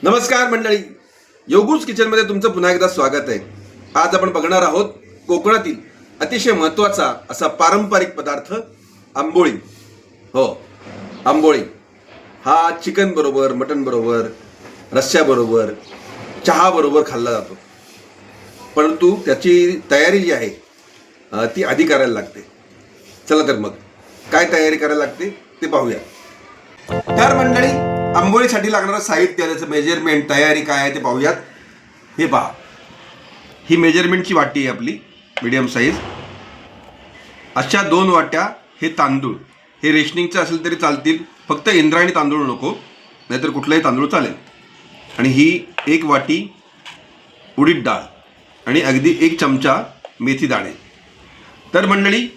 नमस्कार मंडळी, योगूज किचनमध्ये तुमचं पुन्हा एकदा स्वागत आहे. आज आपण बघणार आहोत कोकणातील अतिशय महत्त्वाचा असा पारंपरिक पदार्थ आंबोळी. हो, आंबोळी हा चिकन बरोबर, मटन बरोबर, रस्स्याबरोबर, चहा बरोबर खाल्ला जातो. परंतु त्याची तयारी जी आहे ती आधी करायला लागते. चला तर मग काय तयारी करायला लागते ते पाहूया. तर मंडळी, आंबोळीसाठी लागणारं साहित्य, त्याचं मेजरमेंट, तयारी काय आहे ते पाहूयात. हे पहा, ही मेजरमेंटची वाटी आहे आपली, मीडियम साईज. अशा 2 वाट्या हे तांदूळ. हे रेशनिंगचं असेल तरी चालतील, फक्त इंद्रायणी तांदूळ नको, नाहीतर कुठलाही तांदूळ चालेल. आणि ही 1 वाटी उडीद डाळ आणि अगदी 1 चमचा मेथी दाणे. तर मंडळी,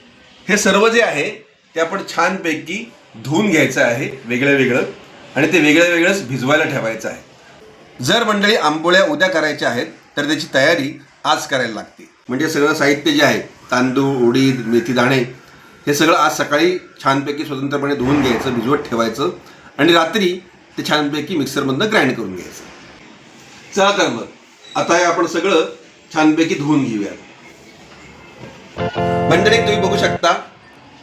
हे सर्व जे आहे ते आपण छानपैकी धुवून घ्यायचं आहे वेगळं वेगळं, आणि ते वेगळं वेगळंच भिजवायला ठेवायचं आहे. जर मंडळी आंबोळ्या उद्या करायच्या आहेत तर त्याची तयारी आज करायला लागते. म्हणजे सगळं साहित्य जे आहे, तांदूळ, उडीद, मेथी दाणे, हे सगळं आज सकाळी छानपैकी स्वतंत्रपणे धुवून घ्यायचं, भिजवत ठेवायचं, आणि रात्री ते छानपैकी मिक्सरमधनं ग्राइंड करून घ्यायचं. चला तर मग आता हे आपण सगळं छानपैकी धुवून घेऊया. मंडळी, तुम्ही बघू शकता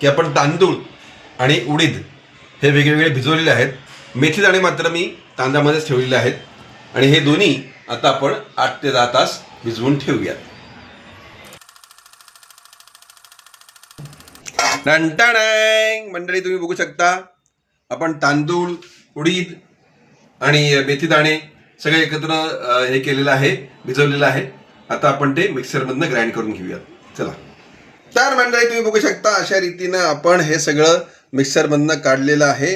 की आपण तांदूळ आणि उडीद हे वेगवेगळे भिजवलेले आहेत. मेथी दाणे मात्र मी तांदळामध्येच ठेवलेले आहेत, आणि हे दोन्ही आता आपण 8 ते 10 तास भिजवून ठेवूयात. मंडळी, तुम्ही बघू शकता आपण तांदूळ, उडीद आणि मेथी दाणे सगळे एकत्र हे केलेलं आहे, भिजवलेलं आहे. आता आपण ते मिक्सरमधनं ग्राइंड करून घेऊयात. चला. तर मंडळी, तुम्ही बघू शकता अशा रीतीनं आपण हे सगळं मिक्सरमधनं काढलेलं आहे,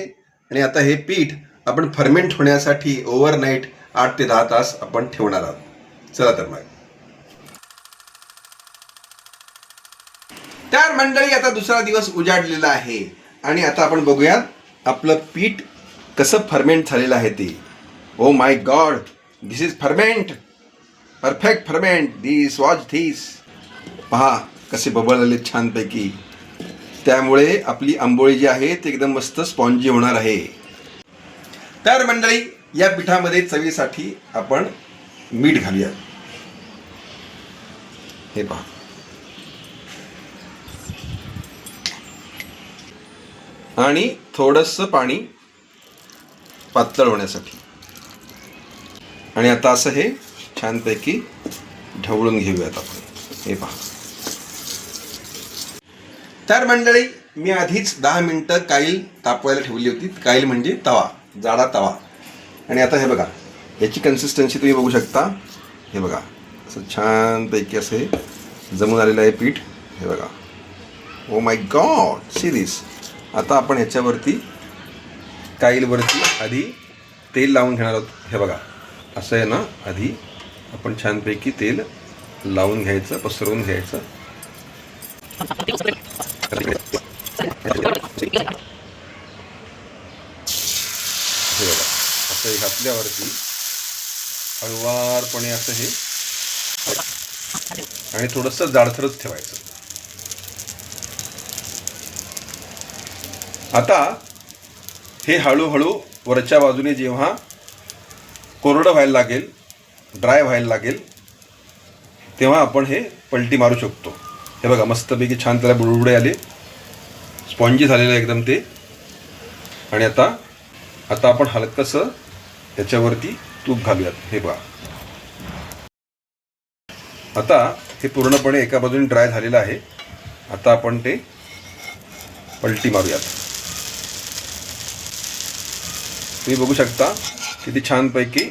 आणि आता हे पीठ आपण फर्मेंट होण्यासाठी ओव्हरनाईट 8 ते 10 तास आपण ठेवणार आहोत. चला तर मग. तर मंडळी, आता दुसरा दिवस उजाडलेला आहे, आणि आता आपण बघूयात आपलं पीठ कसं फर्मेंट झालेलं आहे ते. Oh my God, this is ferment, perfect ferment, this was this. पहा कसे बबल आले छानपैकी. त्यामुळे आपली आंबोळी जी आहे ती एकदम मस्त स्पॉन्जी होणार आहे. तर मंडळी, या पिठामध्ये चवीसाठी आपण मीठ घालूया. हे पहा, आणि थोडंसं पाणी पातळ होण्यासाठी. आणि आता असं हे छानपैकी ढवळून घेऊयात आपण. हे पहा. तर मंडळी, मी आधीच 10 मिनिटं काईल तापवायला ठेवली होती. काईल म्हणजे तवा, जाडा तवा. आणि आता हे बघा, याची कन्सिस्टन्सी तुम्ही बघू शकता. हे बघा, असं छानपैकी असं हे जमून आलेलं आहे पीठ. हे बघा, oh my God, see this. आता आपण ह्याच्यावरती काईलवरती आधी तेल लावून घेणार आहोत. हे बघा, असं आहे ना, आधी आपण छानपैकी तेल लावून घ्यायचं, पसरवून घ्यायचं. हे बघा, असं घातल्यावरती हळुवारपणे असं हे, आणि थोडंसं जाडसरच ठेवायचं. आता हे हळूहळू वरच्या बाजूने जेव्हा कोरडं व्हायला लागेल, ड्राय व्हायला लागेल, तेव्हा आपण हे पलटी मारू शकतो. हे बघा, मस्तपैकी छान त्याला बुडबुडे आले, स्पॉन्जी झालेलं आहे एकदम ते. आणि आता आपण हलकंसं याच्यावरती तूप घालूयात. हे पहा, आता हे पूर्णपणे एका बाजूने ड्राय झालेलं आहे. आता आपण ते पलटी मारूयात. तुम्ही बघू शकता किती छानपैकी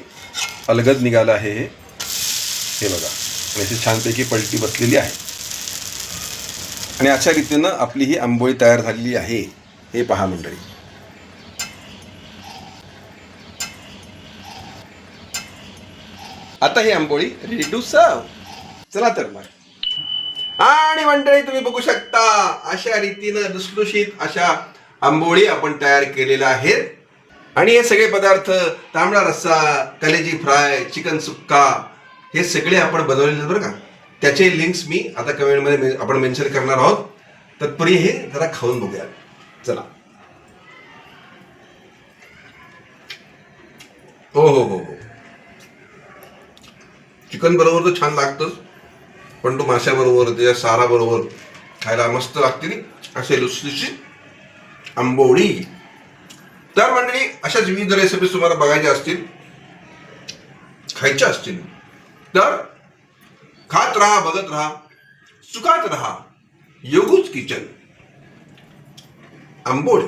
अलगद निघालं आहे हे. हे बघा, आणि अशी छानपैकी पलटी बसलेली आहे. आणि अशा रीतीनं आपली ही आंबोळी तयार झालेली आहे. हे पहा मंडळी. आता ही आंबोळी रेडी टू सर्व. चला तर मग. आणि मंडळी, तुम्ही बघू शकता अशा रीतीनं लुसलुशीत अशा आंबोळी आपण तयार केलेल्या आहेत. आणि हे सगळे पदार्थ, तांबडा रस्सा, कलेजी फ्राय, चिकन सुक्का, हे सगळे आपण बनवलेले बरं का. त्याचे लिंक्स मी आता कमेंटमध्ये आपण मेन्शन करणार आहोत. तत्पूर्वी हे जरा खाऊन बघूया. चला. हो हो हो हो, चिकन बरोबर तर छान लागतंच, पण तो माशाबरोबर त्याच्या साराबरोबर खायला मस्त लागते नी असे लुसलुशीत आंबोळी. तर मंडळी, अशाच विविध रेसिपीज तुम्हाला बघायच्या असतील, खायच्या असतील, तर खात राहा, बघत राहा, सुखात राहा. योगूच किचन आंबोळी.